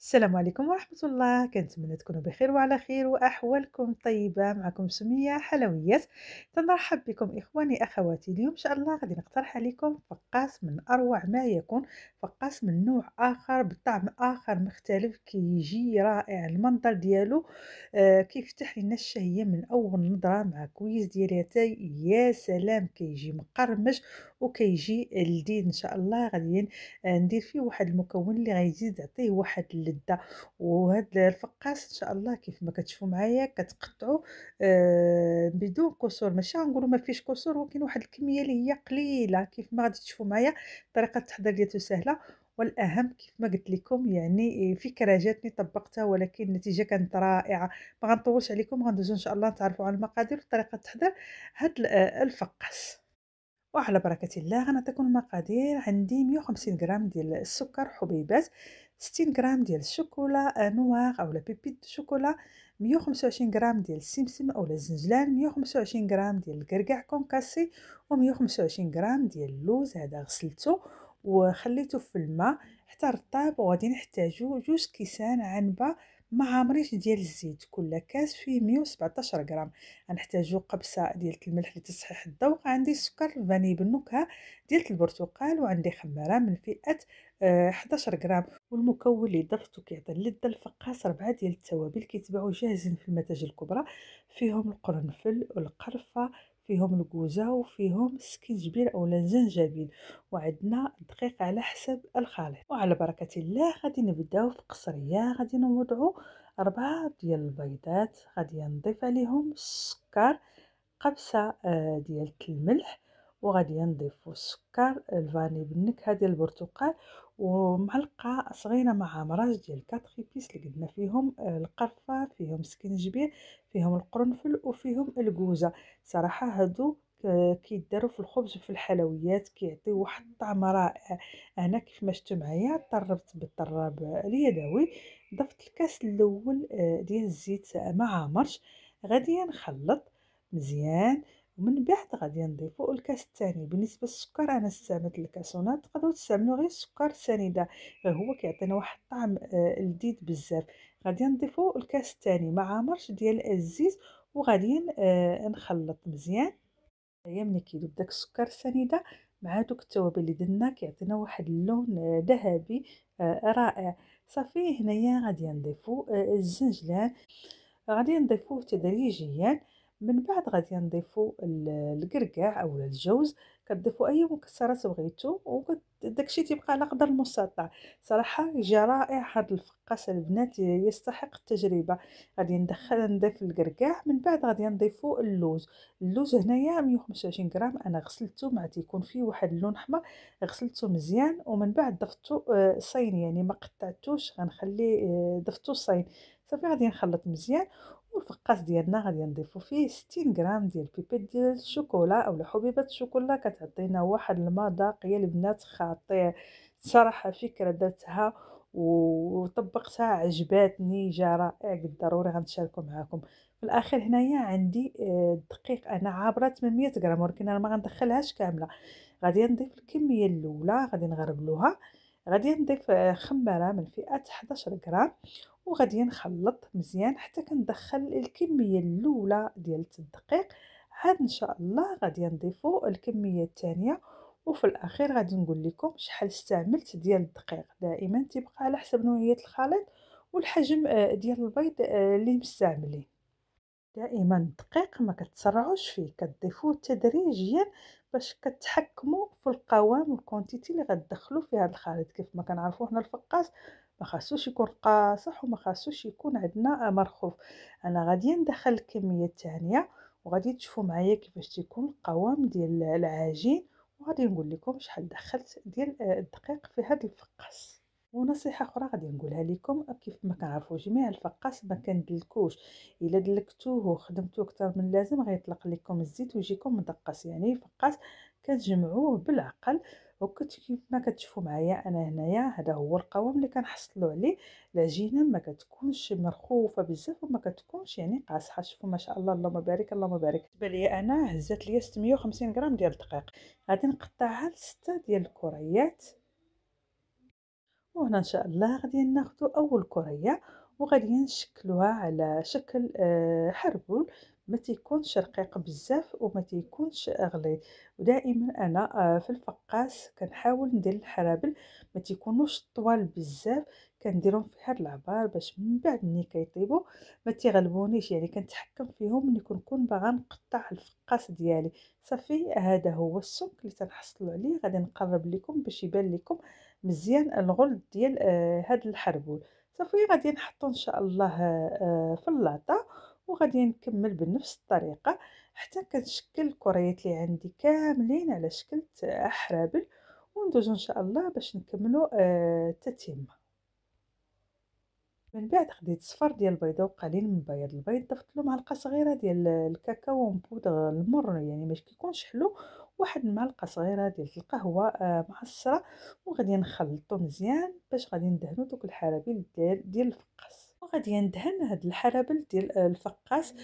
السلام عليكم ورحمة الله، كنتمنى تكونوا بخير وعلى خير وأحوالكم طيبة. معكم سمية حلويات. تنرحب بكم إخواني أخواتي. اليوم إن شاء الله غادي نقترح عليكم فقاس من أروع ما يكون، فقاس من نوع آخر بطعم آخر مختلف، كيجي رائع المنظر ديالو. كيفتح لنا الشهية من أول نظرة مع كويس ديال اتاي. يا سلام، كيجي مقرمش وكيجي لذيذ إن شاء الله. غادي ندير فيه واحد المكون اللي غيزيد يعطيه واحد اللذة. وهاد الفقاس ان شاء الله كيف ما كتشوفوا معايا كتقطعوا بدون كسور، ماشي غنقولوا ما فيش كسور، ولكن واحد الكميه اللي هي قليله. كيف ما غادي تشوفوا معايا طريقه التحضير ديالو سهله، والاهم كيف ما قلت لكم يعني فكره جاتني طبقتها، ولكن النتيجه كانت رائعه. ما غنطولش عليكم، غندوزو ان شاء الله نتعرفوا على المقادير وطريقه التحضير هاد الفقاس. وعلى بركة الله غنعطيكم المقادير. عندي 150 غرام ديال السكر حبيبات، 60 غرام ديال الشوكولا نوار اولا بيبيت دو شوكولا، 125 غرام ديال السمسم اولا الزنجلان، 125 غرام ديال الكركاع كونكاسي، و125 غرام ديال اللوز. هذا غسلته وخليته في الماء حتى رطاب. وغادي نحتاجو جوج كيسان عنبه مع مريش ديال الزيت، كل كاس فيه 117 غرام. غنحتاجو قبصه ديال الملح لتصحيح الذوق، عندي سكر فاني بالنكهه ديال البرتقال، وعندي خماره من فئه 11 غرام. والمكون اللي ضفته كيعطي اللذه الفقاس 4 ديال التوابل كيتباعوا جاهزين في المتاجر الكبرى، فيهم القرنفل والقرفه، فيهم الكوزه، وفيهم السكينجبير اولا الزنجبيل، وعندنا الدقيق على حسب الخليط. وعلى بركه الله غادي نبداو في قصريه. غادي نوضعوا 4 ديال البيضات، غادي نضيف عليهم السكر، قبسة ديال الملح، وغادي نضيفو السكر الفاني بالنكهة ديال البرتقال، ومعلقة صغيرة مع مراج ديال 4 إبيس اللي قلنا فيهم القرفة، فيهم سكينجبير، فيهم القرنفل، وفيهم الكوزة. صراحة هادو كيداروا في الخبز وفي الحلويات، كيعطيو واحد الطعم رائع. انا كيف ما شفتوا معايا طربت بالطراب اليدوي، ضفت الكاس الاول ديال الزيت مع مرش. غادي نخلط مزيان، ومن بعد غادي نضيفو الكاس الثاني. بالنسبه للسكر انا استعملت الكاسونات، تقدروا تستعملوا غير السكر سنيده، هو كيعطينا واحد الطعم لذيذ بزاف. غادي نضيفو الكاس الثاني مع مرش ديال الزيت، وغادي نخلط مزيان. هي ملي كيدوب داك السكر السنيده مع دوك التوابل اللي درنا كيعطينا واحد اللون ذهبي رائع. صافي هنايا غادي نضيفو الزنجلان، غادي نضيفوه تدريجيا. من بعد غادي نضيفو الكركاع اولا الجوز، كتضيفوا اي مكسرات بغيتو، وداكشي تيبقى على قدر المستطاع. صراحه جا رائع هذا الفقاس البنات، يستحق التجربه. غادي نضيف الكركاع، من بعد غادي نضيفو اللوز. اللوز هنايا 125 غرام، انا غسلته مع تيكون فيه واحد اللون احمر، غسلته مزيان ومن بعد ضفتو صين، يعني ما قطعتوش، غنخليه ضفتو صين. صافي غادي نخلط مزيان. والفقاس ديالنا غادي نضيفو فيه 60 غرام ديال البيبيت ديال الشوكولا اولا حبيبات الشوكولا، كتعطينا واحد المذاق يا البنات خطير. صراحه فكره درتها وطبقتها عجباتني، جا رائع قد ضروري غنشاركو معاكم. في الاخير هنايا عندي الدقيق انا عابره 800 غرام، ولكن انا ما غندخلهاش كامله. غادي نضيف الكميه الاولى، غادي نغربلوها. غادي نضيف خماره من فئه 11 غرام، وغادي نخلط مزيان حتى كندخل الكميه الاولى ديال الدقيق. عاد ان شاء الله غادي نضيفو الكميه الثانيه. وفي الاخير غادي نقول لكم شحال استعملت ديال الدقيق. دائما تبقى على حسب نوعيه الخليط والحجم ديال البيض اللي مستعملين. دائما الدقيق ما كتسرعوش فيه، كتضيفوه تدريجيا باش كتحكموا في القوام والكونتيتي اللي غتدخلوا في هذا الخليط. كيف ما كنعرفوا حنا الفقاس ما خاصوش يكون قاصح وما خاصوش يكون عندنا مرخوف. انا غادي ندخل الكميه الثانيه، وغادي تشوفوا معايا كيفاش تيكون القوام ديال العجين، وغادي نقول لكم شحال دخلت ديال الدقيق في هذا الفقاس. ونصيحة أخرى غادي نقولها لكم، كيف ما كنعرفوا جميع الفقاس ما كندلكوش. الا دلكتوه وخدمتوه اكثر من اللازم غيطلق لكم الزيت ويجيكم مدقس. يعني الفقاس كتجمعوه بالعقل. كيف ما كتشوفوا معايا انا هنايا هذا هو القوام اللي كنحصلوا عليه. العجينه ما كتكونش مرخوفه بزاف وما كتكونش يعني قاصحه. شوفوا ما شاء الله، اللهم بارك اللهم بارك. بالنسبه لي انا هزات ليا 650 غرام ديال الدقيق، غادي نقطعها ل6 ديال الكريات. وهنا إن شاء الله غادي ناخدو أول كرية وغادي نشكلوها على شكل حربول، ما تيكونش رقيق بزاف وما تيكونش غليظ. ودائما أنا في الفقاس كنحاول ندير الحرابل ما تيكونوش طوال بزاف، كنديرهم في هاد العبار باش من بعد ملي كيطيبوا ما تيغلبونيش، يعني كنتحكم فيهم ملي كنكون باغا نقطع الفقاس ديالي. صافي هذا هو السمك اللي تنحصلوا عليه، غادي نقرب لكم باش يبان لكم مزيان الغلظ ديال هاد الحربول. صافي غادي نحطو إن شاء الله في اللاطة وغادي نكمل بنفس الطريقة حتى كنشكل الكريات اللي عندي كاملين على شكل حرابل، وندوزو إن شاء الله باش نكملو التتمة. من بعد خديت صفر ديال البيضة وقليل من بياض البيض، ضفتلو معلقة صغيرة ديال الكاكاو مبودر المر، يعني باش كيكونش حلو، واحد المعلقة صغيرة ديال القهوة معصرة، وغادي نخلطو مزيان باش غادي ندهنو دوك الحرابيل ديال الفقاس. وغادي ندهن هاد الحرابل ديال الفقاس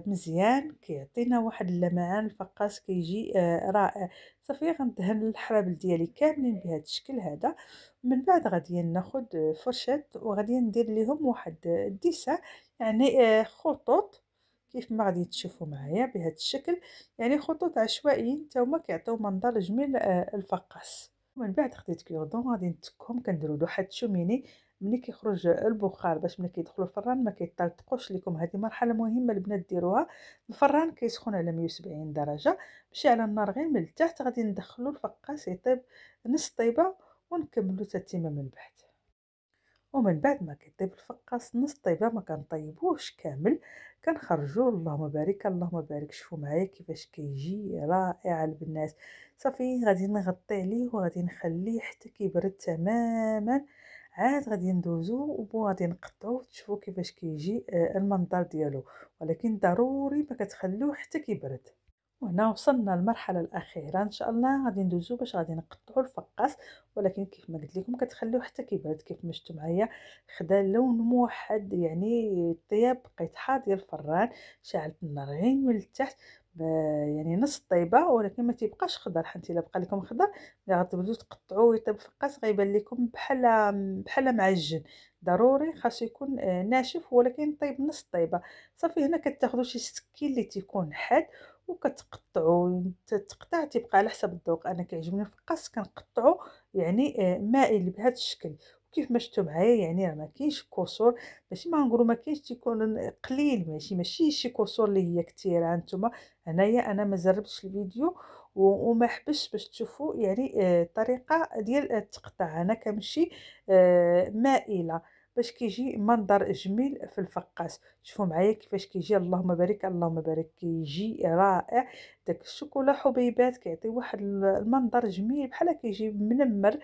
مزيان، كيعطينا واحد اللمعان، الفقاس كيجي رائع. صافي غندهن الحرابل ديالي كاملين بهذا الشكل هذا. من بعد غادي ناخد فرشاة وغادي ندير ليهم واحد الديسان، يعني خطوط كيف ما غادي تشوفوا معايا بهذا الشكل، يعني خطوط عشوائيين حتى هما كيعطيو منظر جميل الفقاس. ومن بعد خديت كيردون غادي نتكهم، كنديروا له واحد الشوميني ملي كيخرج البخار باش ملي كيدخلوا الفران ما كيطلقوش لكم. هذه مرحله مهمه البنات ديروها. الفران كيسخن على 170 درجه، ماشي على النار غير من التحت. غادي ندخلوا الفقاس يطيب نص طيبه ونكملوا تتيمه من بعد. ومن بعد ما كيطيب الفقاص نص طيبه ما كنطيبوش كامل، كنخرجوه. اللهم بارك اللهم بارك، شوفوا معايا كيفاش كيجي رائع البنات. صافي غادي نغطي عليه وغادي نخليه حتى كيبرد تماما، عاد غادي ندوزو وغادي نقطعوه. تشوفوا كيفاش كيجي المنظر ديالو، ولكن ضروري ما كتخلوه حتى كيبرد. وهنا وصلنا للمرحلة الأخيرة إن شاء الله، غادي ندوزو باش غادي نقطعو الفقاس، ولكن كيف ما قلت لكم كتخليوه حتى كيبرد. كيف ما شفتوا معايا خدا لون موحد، يعني طياب قطعة ديال الفران، شعلت النار غير من التحت يعني نص طيبه، ولكن ما تيبقاش خضر، حيت الا بقى لكم خضر ملي غتبداو تقطعوه ويطيب الفقاس غيبان لكم بحال معجن. ضروري خاصو يكون ناشف ولكن طيب نص طيبه. صافي هنا كتاخذوا شي سكين اللي تيكون حاد وكتقطعوا، تقطع تيبقى على حسب الذوق. انا كيعجبني الفقاس كنقطعو يعني مائل بهذا الشكل. وكيف ما شفتوا معايا يعني راه ما كاينش كسور، ماشي ما نقولوا ما كاينش، تيكون قليل، ماشي شي كسور اللي هي كثيره. هانتوما هنايا انا ما جربتش الفيديو وما حبستش باش تشوفوا يعني الطريقه ديال التقطيع. انا كنمشي مائله باش كيجي منظر جميل في الفقاس. شوفوا معايا كيفاش كيجي، اللهم بارك اللهم بارك، كيجي رائع. داك الشوكولا حبيبات كيعطي واحد المنظر جميل بحال كيجي منمر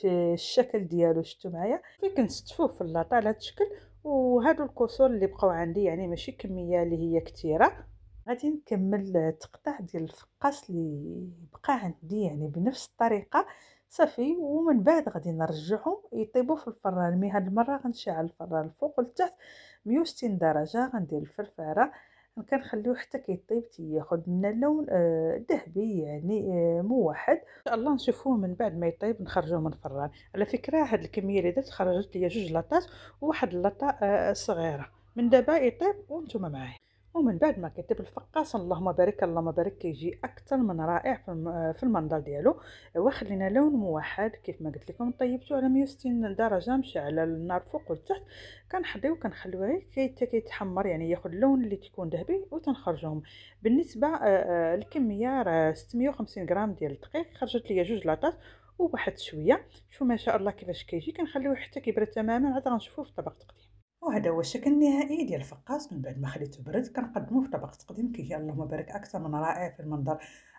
الشكل ديالو. شفتوا معايا كي كنستفوه في اللاطه على هذا الشكل. وهادو الكسور اللي بقاو عندي يعني ماشي كميه اللي هي كثيره. غادي نكمل التقطيع ديال الفقاس اللي بقى عندي يعني بنفس الطريقه. صافي ومن بعد غادي نرجعهم يطيبوا في الفران، مي هاد المره غنشعل الفران الفوق والتحت 160 درجه. غندير الفرفاره كنخليوه حتى كيطيب تياخد لنا لون ذهبي يعني موحد. ان شاء الله نشوفوه من بعد ما يطيب نخرجوه من الفران. على فكره هاد الكميه اللي درت خرجت ليا 2 لاطات وواحد اللاطه صغيره. من دابا يطيب وانتم معايا. ومن بعد ما كيطيب الفقاس اللهم بارك اللهم بارك كيجي اكثر من رائع في المنظر ديالو. واخد لنا لون موحد كيف ما قلت لكم. طيبته على 160 درجه، مشى على النار فوق والتحت. كنحضيو كنخليوه غير حتى كيتحمر، يعني ياخذ اللون اللي تيكون ذهبي وتنخرجوهم. بالنسبه الكميه راه 650 غرام ديال الدقيق، خرجت ليا 2 لاطات وواحد شويه. شوفوا ما شاء الله كيفاش كيجي. كنخليوه حتى كيبرد تماما عاد غنشوفوه في طبق تقديم. وهذا هو الشكل النهائي ديال الفقاس من بعد ما خليته برد. كنقدموه في طبق تقديم كيجي اللهم بارك اكثر من رائع في المنظر.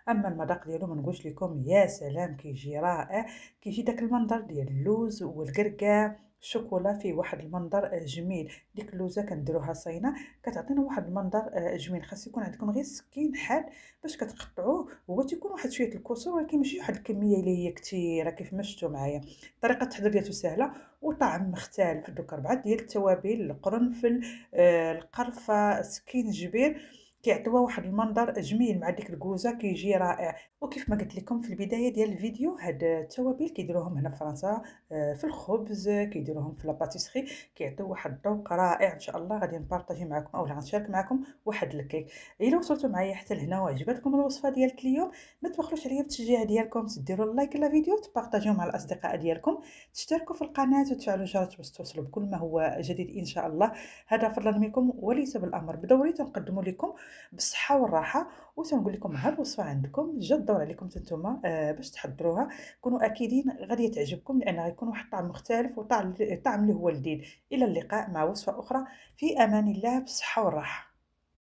اما المذاق ديالو ما نقولش لكم يا سلام، كيجي رائع. كيجي داك المنظر ديال اللوز والكركاع الشوكولا، فيه واحد المنظر جميل. ديك اللوزه كنديروها صينه كتعطينا واحد المنظر جميل. خاص يكون عندكم غير سكين حاد باش كتقطعوه. هو تيكون واحد شويه الكسور ولكن ماشي واحد الكميه اللي هي كثيره كيف ما شفتوا معايا. طريقه التحضير ديالو سهله وطعم مختلف. دوك 4 ديال التوابل: القرنفل، القرفه، سكينجبير، كيعطيوها واحد المنظر جميل مع ديك الكوزة كيجي رائع. وكيف ما قلت لكم في البداية ديال الفيديو، هاد التوابل كيديروهم هنا في فرنسا في الخبز، كيديروهم في لاباتيسري، كيعطيو واحد الذوق رائع. ان شاء الله غادي نبارطاجي معكم اولا غنشارك معكم واحد الكيك. الا وصلتوا معايا حتى لهنا وعجبتكم الوصفه ديال اليوم، ما تبخلوش عليا بالتشجيع ديالكم، ديروا اللايك للفيديو، تبارطاجيوه مع الاصدقاء ديالكم، تشتركوا في القناه وتفعلوا الجرس باش توصلوا بكل ما هو جديد ان شاء الله. هذا فضلا منكم وليس بالامر، بدوري تنقدموا لكم بالصحه والراحه. وتنقول لكم ها الوصفه عندكم جا الدور عليكم نتوما باش تحضروها. كونوا اكيدين غادي تعجبكم، لان غيكون واحد الطعم مختلف وطعم اللي هو لذيذ. الى اللقاء مع وصفه اخرى، في امان الله، بالصحه والراحه.